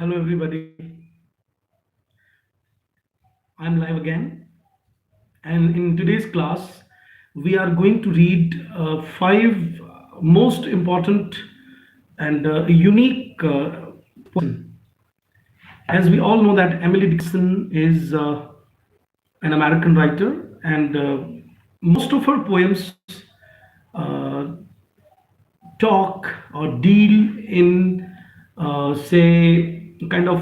Hello, everybody. I'm live again. And in today's class, we are going to read five most important and unique poems. As we all know that Emily Dickinson is an American writer, and most of her poems uh, talk or deal in, say, kind of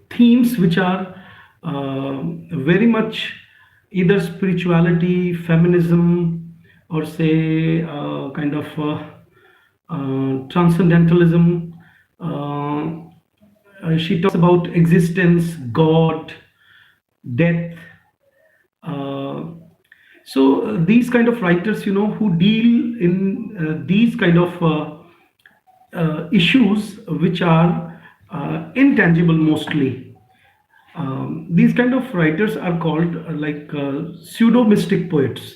themes which are very much either spirituality, feminism, or say kind of transcendentalism. Uh, she talks about existence, God, death. Uh, these kind of writers, who deal in these kind of issues which are intangible mostly. These kind of writers are called pseudo mystic poets.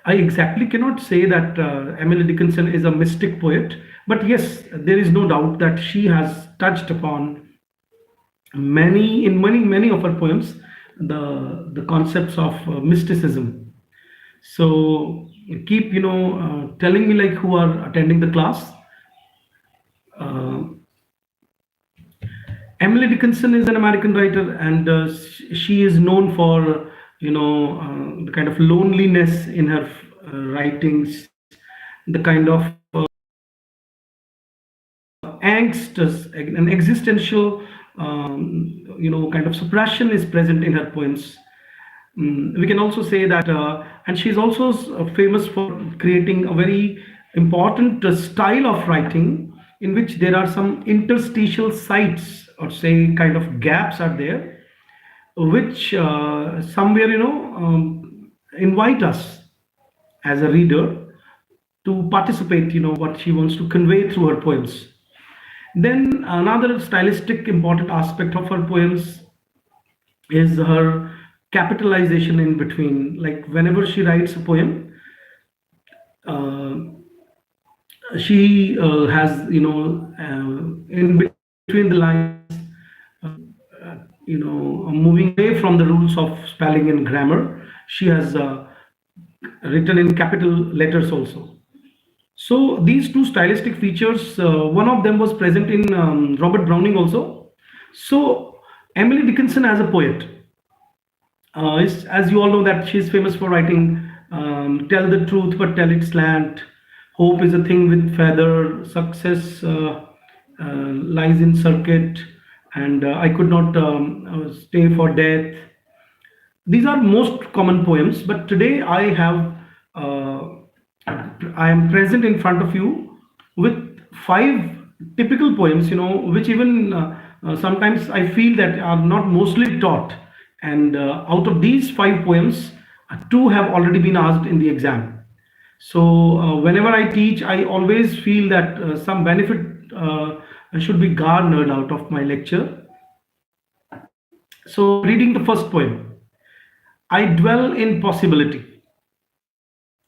I exactly cannot say that Emily Dickinson is a mystic poet, but yes, there is no doubt that she has touched upon many of her poems the concepts of mysticism. So keep telling me like who are attending the class. Uh, Emily Dickinson is an American writer, and she is known for the kind of loneliness in her writings, the kind of angst, an existential kind of suppression is present in her poems. We can also say that, and she's also famous for creating a very important style of writing in which there are some interstitial sites or say kind of gaps are there, which somewhere invite us as a reader to participate, what she wants to convey through her poems. Then another stylistic important aspect of her poems is her capitalization in between. Like whenever she writes a poem, uh, she has in between the lines, moving away from the rules of spelling and grammar. She has written in capital letters also. So these two stylistic features, one of them was present in Robert Browning also. So Emily Dickinson as a poet, as you all know that she's famous for writing "Tell the truth, but tell it slant." Hope is a thing with feather. Success lies in circuit, and I could not stay for death. These are most common poems, but today uh, I am present in front of you with five typical poems, which even sometimes I feel that are not mostly taught. And out of these five poems, two have already been asked in the exam. So whenever I teach, I always feel that some benefit should be garnered out of my lecture. So reading the first poem, I dwell in possibility.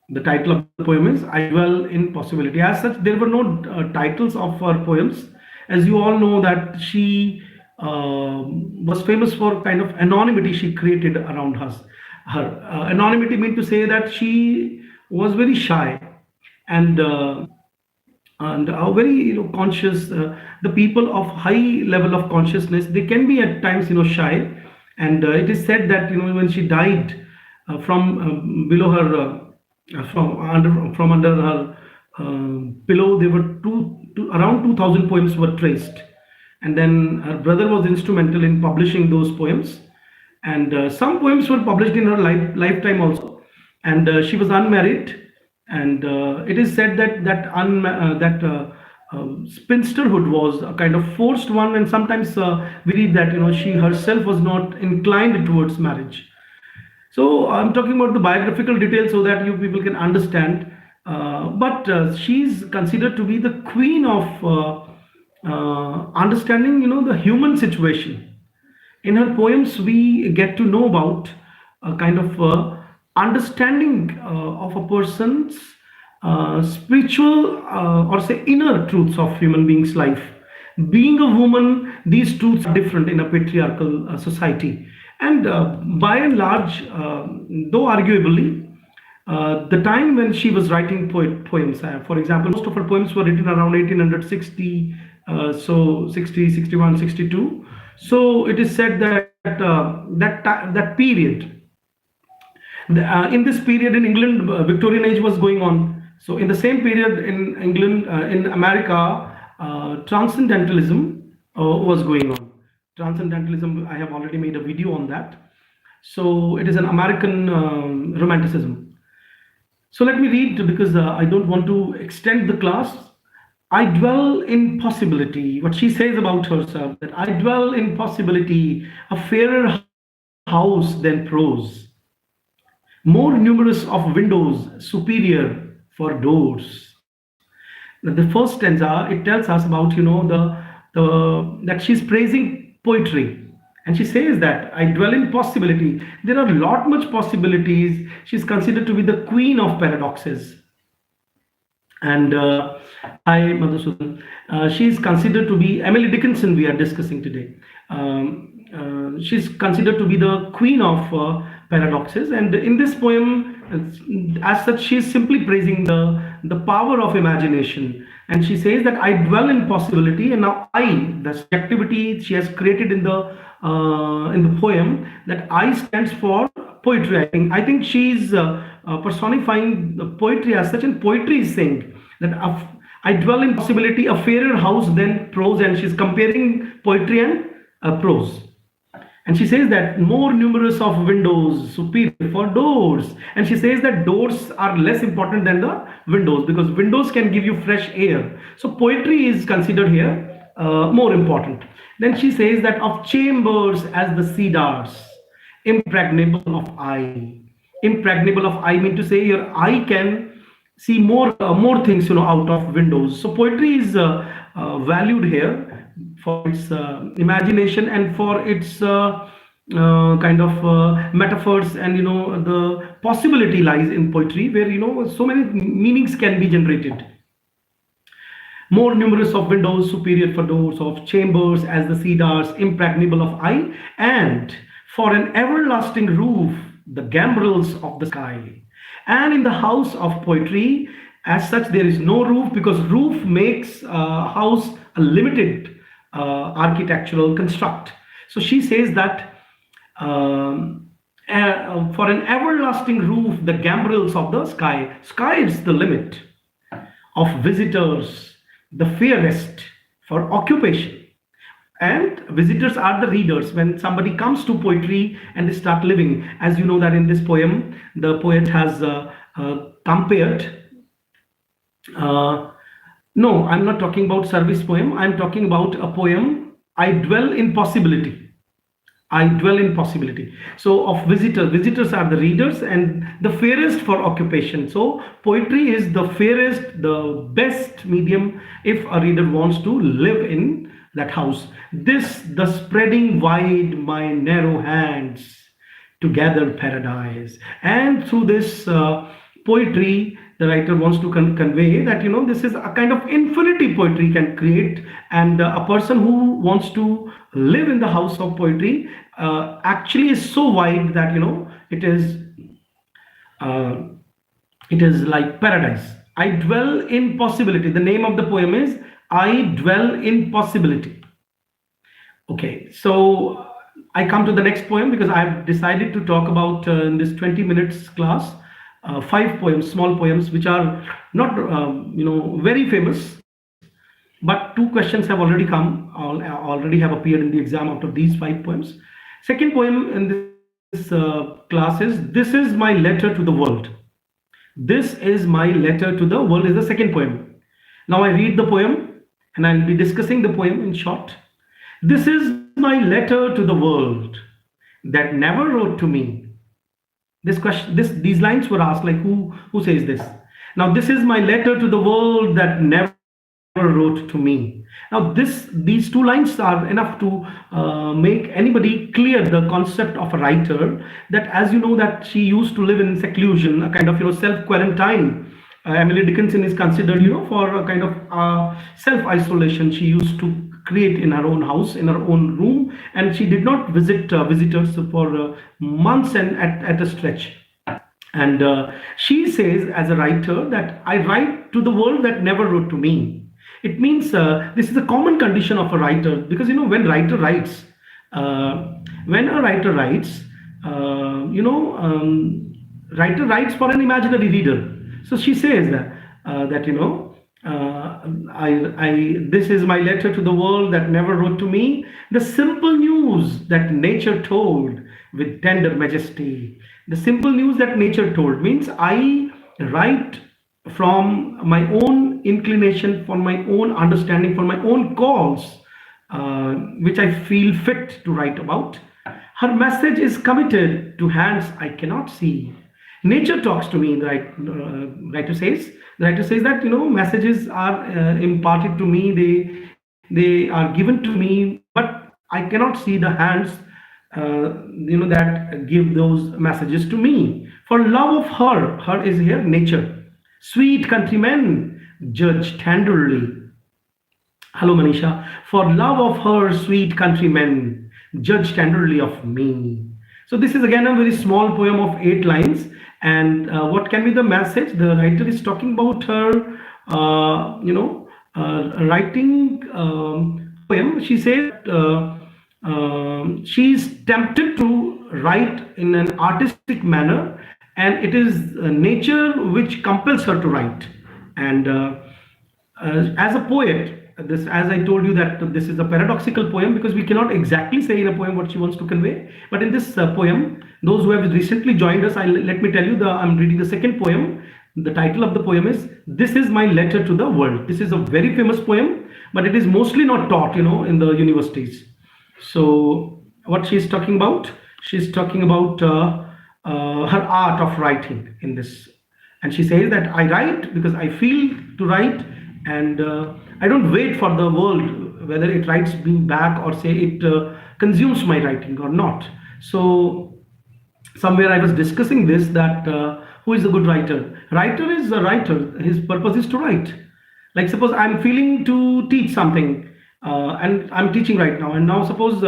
The title of the poem is I Dwell in Possibility. As such, there were no titles of her poems. As you all know, that she was famous for kind of anonymity she created around us. Her anonymity mean to say that she was very shy and are very conscious. The people of high level of consciousness, they can be at times shy, and it is said that when she died from below her from under her pillow, there were around 2000 poems were traced, and then her brother was instrumental in publishing those poems, and some poems were published in her lifetime also, and she was unmarried, and it is said that spinsterhood was a kind of forced one, and sometimes we read that she herself was not inclined towards marriage. So I'm talking about the biographical details so that you people can understand. But she's considered to be the queen of understanding, the human situation. In her poems, we get to know about a kind of understanding of a person's spiritual or say inner truths of human beings' life. Being a woman, these truths are different in a patriarchal society. And by and large, though arguably, the time when she was writing poems, for example, most of her poems were written around 1860, so 60, 61, 62. So it is said that that period, in this period in England, Victorian age was going on. So in the same period in England, in America, transcendentalism was going on. Transcendentalism, I have already made a video on that. So it is an American romanticism. So let me read, because I don't want to extend the class. I dwell in possibility. What she says about herself, that I dwell in possibility, a fairer house than prose, more numerous of windows, superior for doors. Now, the first stanza, it tells us about, the that she's praising poetry, and she says that I dwell in possibility. There are lot much possibilities. She's considered to be the queen of paradoxes. And hi, Madhusudan. She is considered to be Emily Dickinson, we are discussing today. She's considered to be the queen of paradoxes. And in this poem, as such, she is simply praising the power of imagination. And she says that I dwell in possibility, and now I, the subjectivity she has created in the poem, that I stands for poetry. I think she's personifying the poetry as such, and poetry is saying that I dwell in possibility, a fairer house than prose, and she's comparing poetry and prose. And she says that more numerous of windows, superior for doors. And she says that doors are less important than the windows, because windows can give you fresh air. So poetry is considered here more important. Then she says that of chambers as the cedars, impregnable of eye. Impregnable of eye mean to say your eye can see more things, out of windows. So poetry is valued here for its imagination, and for its kind of metaphors, and the possibility lies in poetry, where so many meanings can be generated. More numerous of windows, superior for doors, of chambers as the cedars, impregnable of eye, and for an everlasting roof, the gambrels of the sky. And in the house of poetry, as such, there is no roof, because roof makes a house a limited architectural construct. So she says that for an everlasting roof, the gambrels of the sky. Sky is the limit of visitors, the fairest for occupation. And visitors are the readers. When somebody comes to poetry and they start living, as you know that in this poem, the poet has compared. No, I'm not talking about service poem. I'm talking about a poem. I dwell in possibility. I dwell in possibility. So of visitors are the readers, and the fairest for occupation. So poetry is the fairest, the best medium if a reader wants to live in that house. This, the spreading wide my narrow hands to gather paradise. And through this poetry, the writer wants to convey that this is a kind of infinity poetry can create, and a person who wants to live in the house of poetry actually is so wide that it is uh, it is like paradise. I dwell in possibility. The name of the poem is I dwell in possibility. Okay, so I come to the next poem, because I've decided to talk about in this 20 minutes class five poems, small poems, which are not very famous, but two questions have already come, already have appeared in the exam out of these five poems. Second poem in this class is This is my letter to the world. This is my letter to the world is the second poem. Now I read the poem, and I'll be discussing the poem in short. This is my letter to the world that never wrote to me. These lines were asked, like, who says this? Now, this is my letter to the world that never wrote to me. Now, these two lines are enough to make anybody clear the concept of a writer. That, as you know, that she used to live in seclusion, a kind of self quarantine. Emily Dickinson is considered for a kind of self isolation. She used to create in her own house, in her own room, and she did not visit visitors for months and at a stretch. And she says, as a writer, that I write to the world that never wrote to me. It means this is a common condition of a writer, because uh, when a writer writes, writer writes for an imaginary reader. So she says that this is my letter to the world that never wrote to me, the simple news that nature told with tender majesty. The simple news that nature told means I write from my own inclination, from my own understanding, from my own cause, which I feel fit to write about. Her message is committed to hands I cannot see. Nature talks to me. Writer says. The writer says that messages are imparted to me. They are given to me, but I cannot see the hands that give those messages to me. For love of her is here nature. Sweet countrymen, judge tenderly. Hello, Manisha. For love of her, sweet countrymen, judge tenderly of me. So this is again a very small poem of 8 lines. And what can be the message? The writer is talking about her, writing poem. She said she is tempted to write in an artistic manner, and it is nature which compels her to write. And as a poet, this, as I told you, that this is a paradoxical poem, because we cannot exactly say in a poem what she wants to convey. But in this poem, those who have recently joined us, let me tell you, I'm reading the second poem. The title of the poem is "This is my letter to the world." This is a very famous poem, but it is mostly not taught, in the universities. So what she's talking about? She's talking about her art of writing in this, and she says that I write because I feel to write, and I don't wait for the world whether it writes me back, or say it consumes my writing or not. So somewhere I was discussing this, that who is a good writer? Writer is a writer. His purpose is to write. Like suppose I'm feeling to teach something, and I'm teaching right now, and now suppose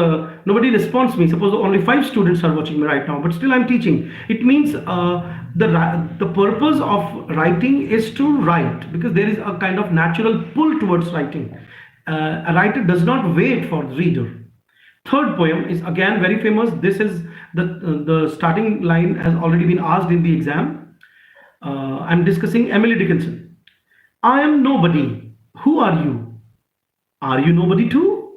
nobody responds me. Suppose only 5 students are watching me right now, but still I'm teaching. It means the purpose of writing is to write, because there is a kind of natural pull towards writing. A writer does not wait for the reader. Third poem is again very famous. This is the starting line has already been asked in the exam. I'm discussing Emily Dickinson. I am nobody. Who are you? Are you nobody too?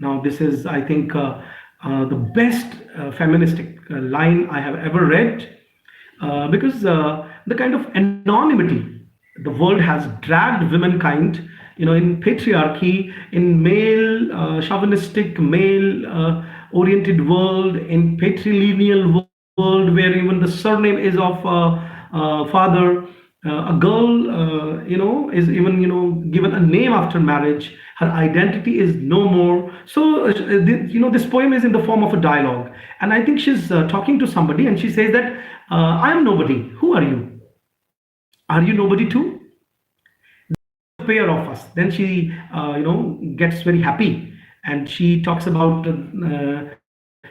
Now, this is, I think, the best feministic line I have ever read, because the kind of anonymity the world has dragged womankind, in patriarchy, in male, chauvinistic, male oriented world, in patrilineal world where even the surname is of father. A girl, is even, given a name after marriage. Her identity is no more. So, this poem is in the form of a dialogue, and I think she's talking to somebody, and she says that I am nobody. Who are you? Are you nobody too? Pair of us. Then she, gets very happy, and she talks about,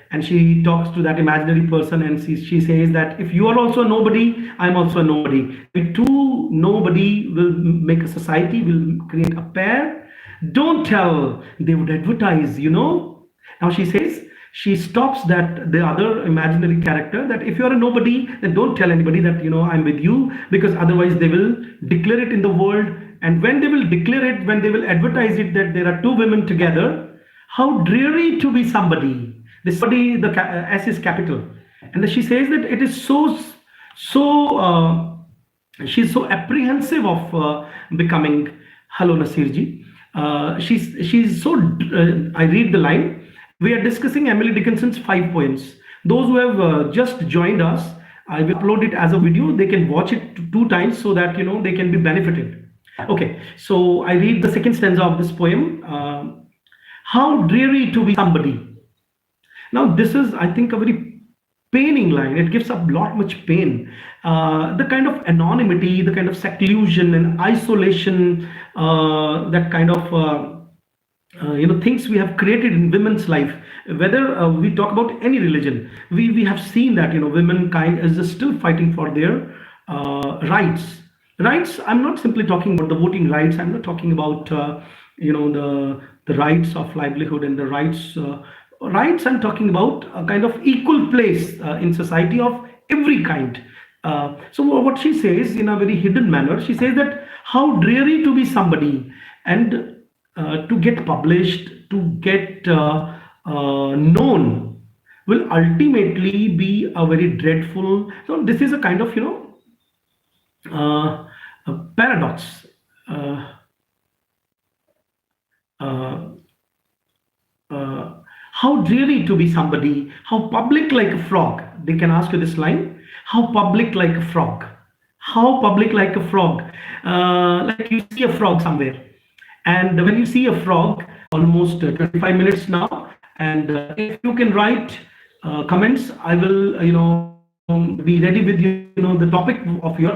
and she talks to that imaginary person, and she says that if you are also a nobody, I'm also a nobody. We two nobody will make a society, will create a pair. Don't tell, they would advertise. Now she says, she stops that the other imaginary character, that if you are a nobody, then don't tell anybody that I'm with you, because otherwise they will declare it in the world. And when they will declare it, when they will advertise it, that there are two women together, how dreary to be somebody. This somebody, the S is capital. And then she says that it is she's so apprehensive of becoming. Hello, Nasirji. She's so, I read the line. We are discussing Emily Dickinson's 5 poems. Those who have just joined us, I will upload it as a video. They can watch it 2 times, so that they can be benefited. Okay, so I read the second stanza of this poem. How dreary to be somebody. Now, this is, I think, a very paining line. It gives a lot much pain. The kind of anonymity, the kind of seclusion and isolation, that kind of things we have created in women's life, whether we talk about any religion, we have seen that womankind is still fighting for their rights. I'm not simply talking about the voting rights. I'm not talking about the rights of livelihood and the rights. I'm talking about a kind of equal place in society of every kind. So what she says in a very hidden manner, she says that how dreary to be somebody, and to get published, to get known, will ultimately be a very dreadful. So this is a kind of a paradox. Uh, uh, how dreary to be somebody, how public like a frog. They can ask you this line: how public like a frog, how public like a frog. Like you see a frog somewhere, and when you see a frog, almost 25 minutes now, and if you can write comments, I will be ready with the topic of your choice.